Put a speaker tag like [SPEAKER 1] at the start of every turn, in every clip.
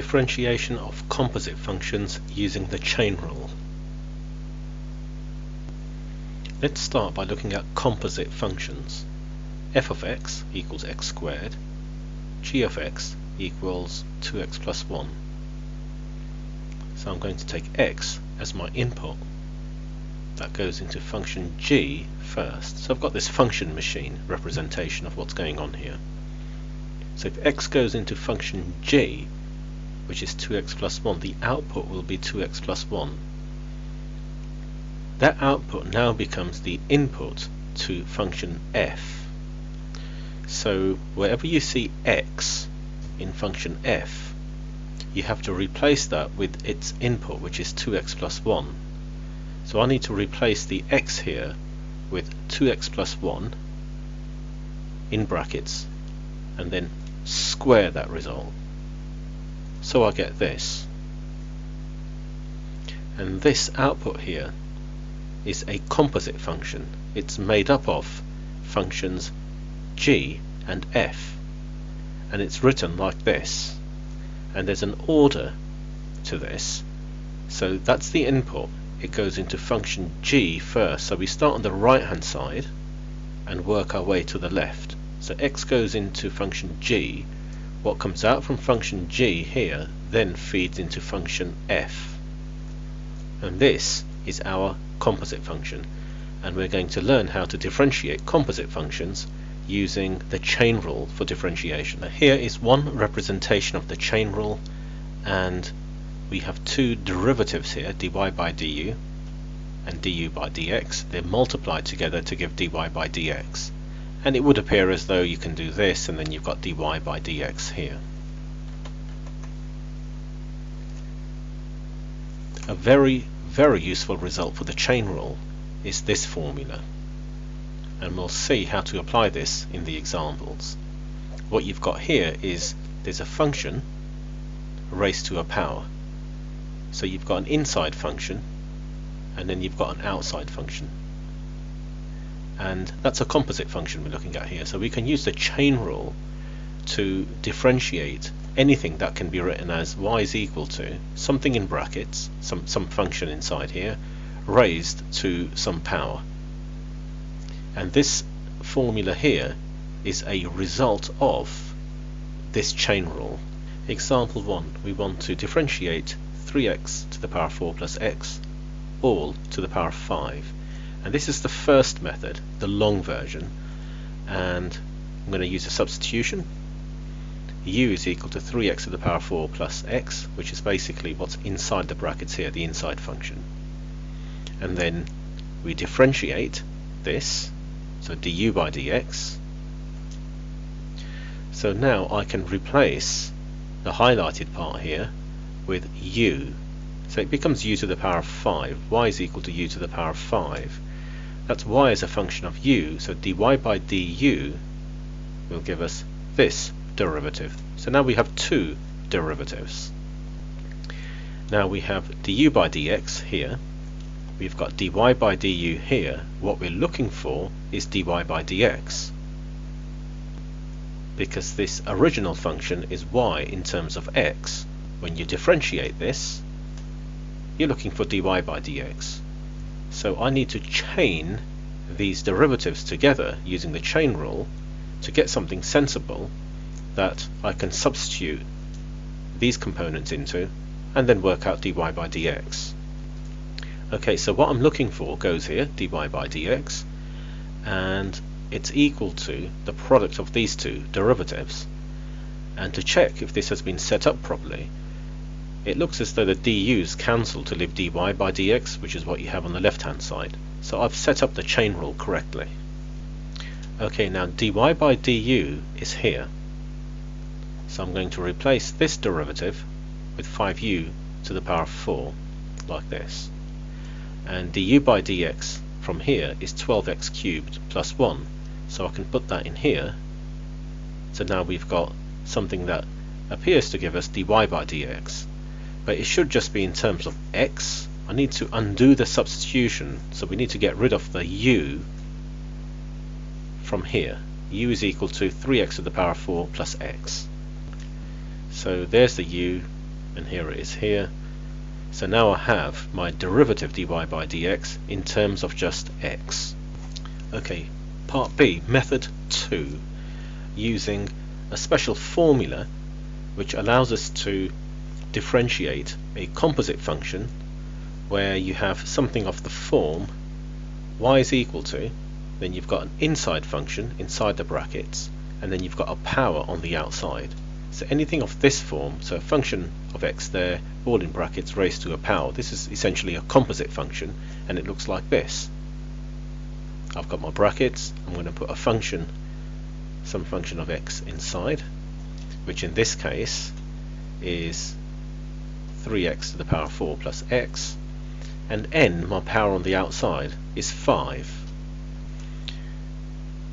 [SPEAKER 1] Differentiation of composite functions using the chain rule. Let's start by looking at composite functions. F of x equals x squared, g of x equals 2x plus 1. So I'm going to take x as my input. That goes into function g first. So I've got this function machine representation of what's going on here. So if x goes into function g, which is 2x plus 1, the output will be 2x plus 1. That output now becomes the input to function f. So wherever you see x in function f, you have to replace that with its input, which is 2x plus 1. So I need to replace the x here with 2x plus 1 in brackets and then square that result. So I get this. And this output here is a composite function. It's made up of functions g and f, and it's written like this, and there's an order to this. So that's the input. It goes into function g first, so we start on the right hand side and work our way to the left. So x goes into function g. What comes out from function g here then feeds into function f, and this is our composite function, and we're going to learn how to differentiate composite functions using the chain rule for differentiation. Now, here is one representation of the chain rule, and we have two derivatives here, dy by du and du by dx. They're multiplied together to give dy by dx, and it would appear as though you can do this and then you've got dy by dx here. A very useful result for the chain rule is this formula, and we'll see how to apply this in the examples. What you've got here is there's a function raised to a power. So you've got an inside function and then you've got an outside function, and that's a composite function we're looking at here. So we can use the chain rule to differentiate anything that can be written as y is equal to something in brackets, some function inside here, raised to some power. And this formula here is a result of this chain rule. Example 1, we want to differentiate 3x to the power 4 plus x all to the power of 5. And this is the first method, the long version, and I'm going to use a substitution. U is equal to 3x to the power 4 plus x, which is basically what's inside the brackets here, the inside function. And then we differentiate this, so du by dx. So now I can replace the highlighted part here with u. So it becomes u to the power of 5. Y is equal to u to the power of 5. That's y as a function of u, so dy by du will give us this derivative. So now we have two derivatives. Now we have du by dx here. We've got dy by du here. What we're looking for is dy by dx, because this original function is y in terms of x. When you differentiate this, you're looking for dy by dx. So I need to chain these derivatives together using the chain rule to get something sensible that I can substitute these components into and then work out dy by dx. Okay, so what I'm looking for goes here, dy by dx, and it's equal to the product of these two derivatives. And to check if this has been set up properly, it looks as though the du's cancel to leave dy by dx, which is what you have on the left hand side. So I've set up the chain rule correctly. Okay, now dy by du is here. So I'm going to replace this derivative with 5u to the power of 4, like this. And du by dx from here is 12x cubed plus 1. So I can put that in here. So now we've got something that appears to give us dy by dx. But it should just be in terms of x. I need to undo the substitution, so we need to get rid of the u from here. U is equal to 3x to the power of 4 plus x. So there's the u, and here it is here. So now I have my derivative dy by dx in terms of just x. Okay, part B, method 2, using a special formula which allows us to differentiate a composite function where you have something of the form y is equal to, then you've got an inside function inside the brackets, and then you've got a power on the outside. So anything of this form, so a function of x there, all in brackets, raised to a power, this is essentially a composite function, and it looks like this. I've got my brackets, I'm going to put a function, some function of x inside, which in this case is 3x to the power 4 plus x, and n, my power on the outside, is 5.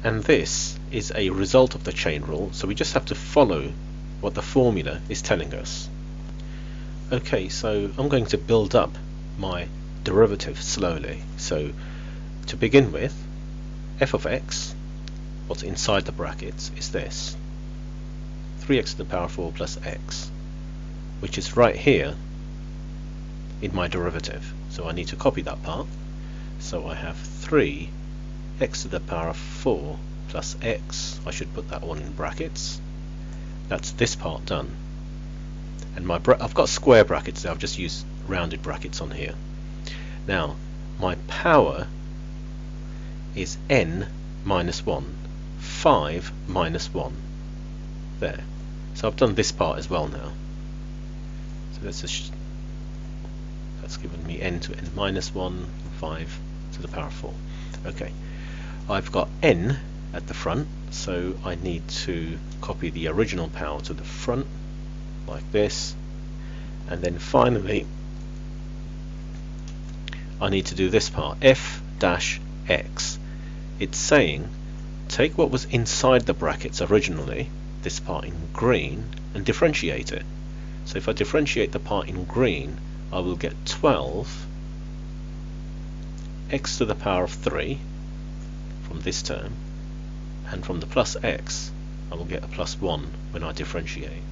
[SPEAKER 1] And this is a result of the chain rule, so we just have to follow what the formula is telling us. Okay, so I'm going to build up my derivative slowly. So to begin with, f of x, what's inside the brackets, is this, 3x to the power 4 plus x, which is right here in my derivative. So I need to copy that part. So I have 3x to the power 4 plus x, I should put that one in brackets. That's this part done. And I've got square brackets there, I've just used rounded brackets on here. Now, my power is n minus 1, 5 minus 1. There. So I've done this part as well now. So that's given me n to n minus 1, 5 to the power 4. Okay. I've got n at the front, so I need to copy the original power to the front like this, and then finally I need to do this part, f dash x. It's saying take what was inside the brackets originally, this part in green, and differentiate it. So if I differentiate the part in green, I will get 12 x to the power of 3 from this term, and from the plus x I will get a plus 1 when I differentiate.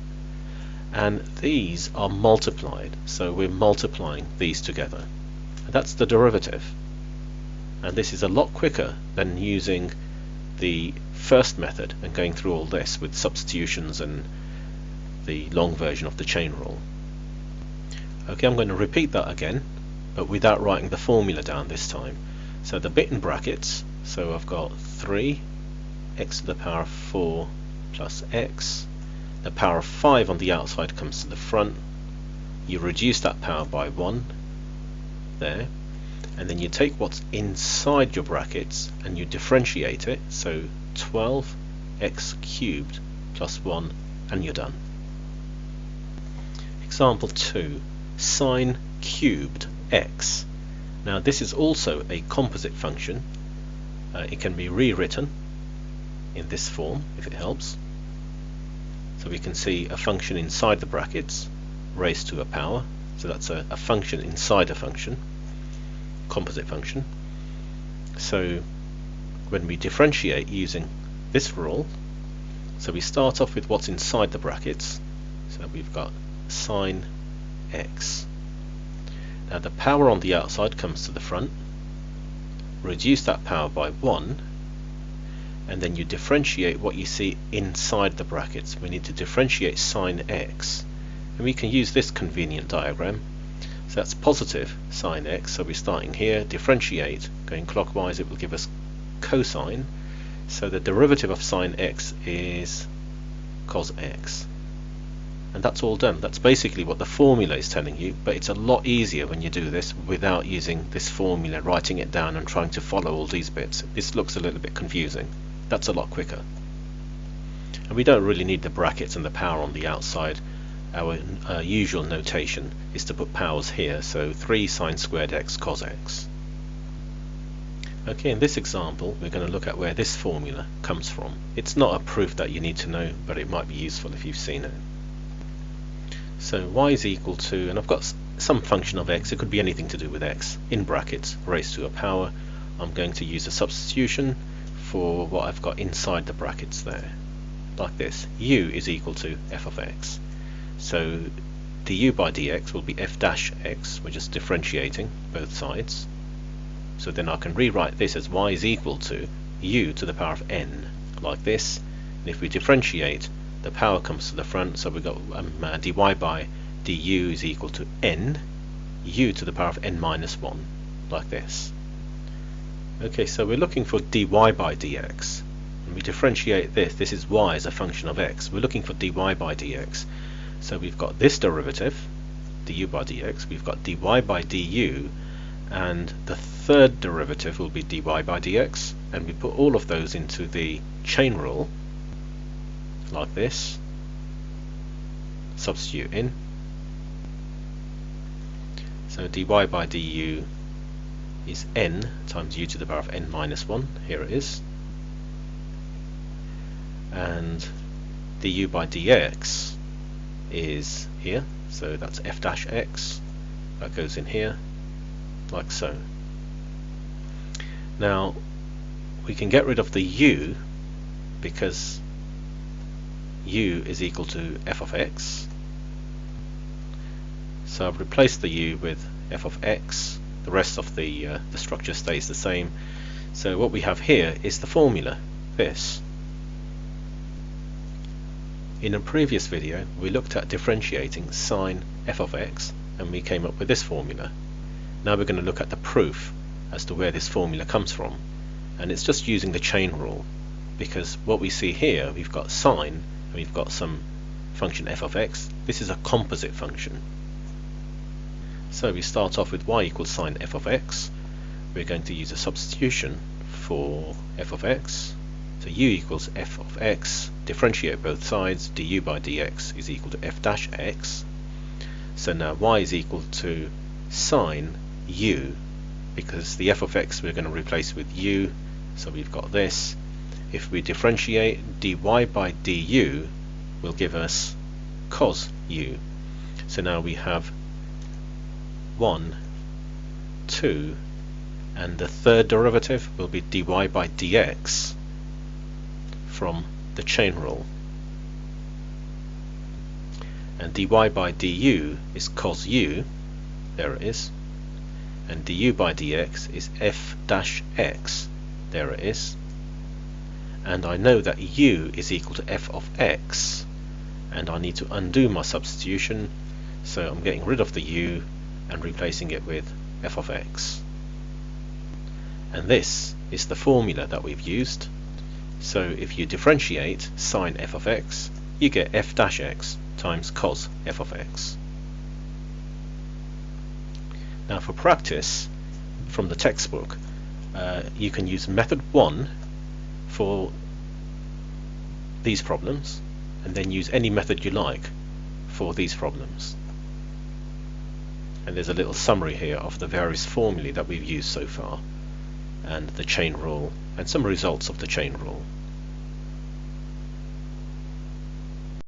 [SPEAKER 1] And these are multiplied, so we're multiplying these together. And that's the derivative. And this is a lot quicker than using the first method and going through all this with substitutions and the long version of the chain rule. Okay, I'm going to repeat that again, but without writing the formula down this time. So the bit in brackets, so I've got 3 x to the power of 4 plus x. The power of 5 on the outside comes to the front. You reduce that power by 1 there, and then you take what's inside your brackets and you differentiate it, so 12x cubed plus 1, and you're done. Example 2, sine cubed x. Now this is also a composite function. It can be rewritten in this form if it helps. So we can see a function inside the brackets raised to a power, so that's a function inside a function, composite function. So when we differentiate using this rule, so we start off with what's inside the brackets, so we've got sine x. Now the power on the outside comes to the front, reduce that power by 1, and then you differentiate what you see inside the brackets. We need to differentiate sine x, and we can use this convenient diagram. So that's positive sine x, so we're starting here, differentiate, going clockwise, it will give us cosine, so the derivative of sine x is cos x. And that's all done. That's basically what the formula is telling you, but it's a lot easier when you do this without using this formula, writing it down and trying to follow all these bits. This looks a little bit confusing. That's a lot quicker. And we don't really need the brackets and the power on the outside. Our usual notation is to put powers here, so 3 sine squared x cos x. Okay, in this example we're going to look at where this formula comes from. It's not a proof that you need to know, but it might be useful if you've seen it. So y is equal to, and I've got some function of x, it could be anything to do with x, in brackets, raised to a power. I'm going to use a substitution for what I've got inside the brackets there, like this. U is equal to f of x. So du by dx will be f dash x, we're just differentiating both sides. So then I can rewrite this as y is equal to u to the power of n, like this. And if we differentiate, the power comes to the front, so we've got dy by du is equal to n, u to the power of n minus 1, like this. Okay, so we're looking for dy by dx. When we differentiate this is y as a function of x. We're looking for dy by dx. So we've got this derivative, du by dx, we've got dy by du, and the third derivative will be dy by dx, and we put all of those into the chain rule, like this, substitute in. So dy by du is n times u to the power of n minus 1, here it is, and du by dx is here, so that's f dash x, that goes in here, like so. Now we can get rid of the u because u is equal to f of x, so I've replaced the u with f of x. The rest of the structure stays the same. So what we have here is the formula, this. In a previous video we looked at differentiating sine f of x and we came up with this formula. Now we're going to look at the proof as to where this formula comes from, and it's just using the chain rule, because what we see here, we've got sine and we've got some function f of x. This is a composite function. So we start off with y equals sine f of x. We're going to use a substitution for f of x. So u equals f of x, differentiate both sides, du by dx is equal to f dash x. So now y is equal to sine u, because the f of x we're going to replace with u, so we've got this. If we differentiate, dy by du will give us cos u. So now we have 1, 2, and the third derivative will be dy by dx from the chain rule, and dy by du is cos u, there it is, and du by dx is f dash x, there it is, and I know that u is equal to f of x, and I need to undo my substitution, so I'm getting rid of the u and replacing it with f of x. And this is the formula that we've used. So if you differentiate sine f of x, you get f dash x times cos f of x. Now for practice, from the textbook, you can use method 1 for these problems, and then use any method you like for these problems. And there's a little summary here of the various formulae that we've used so far, and the chain rule, and some results of the chain rule.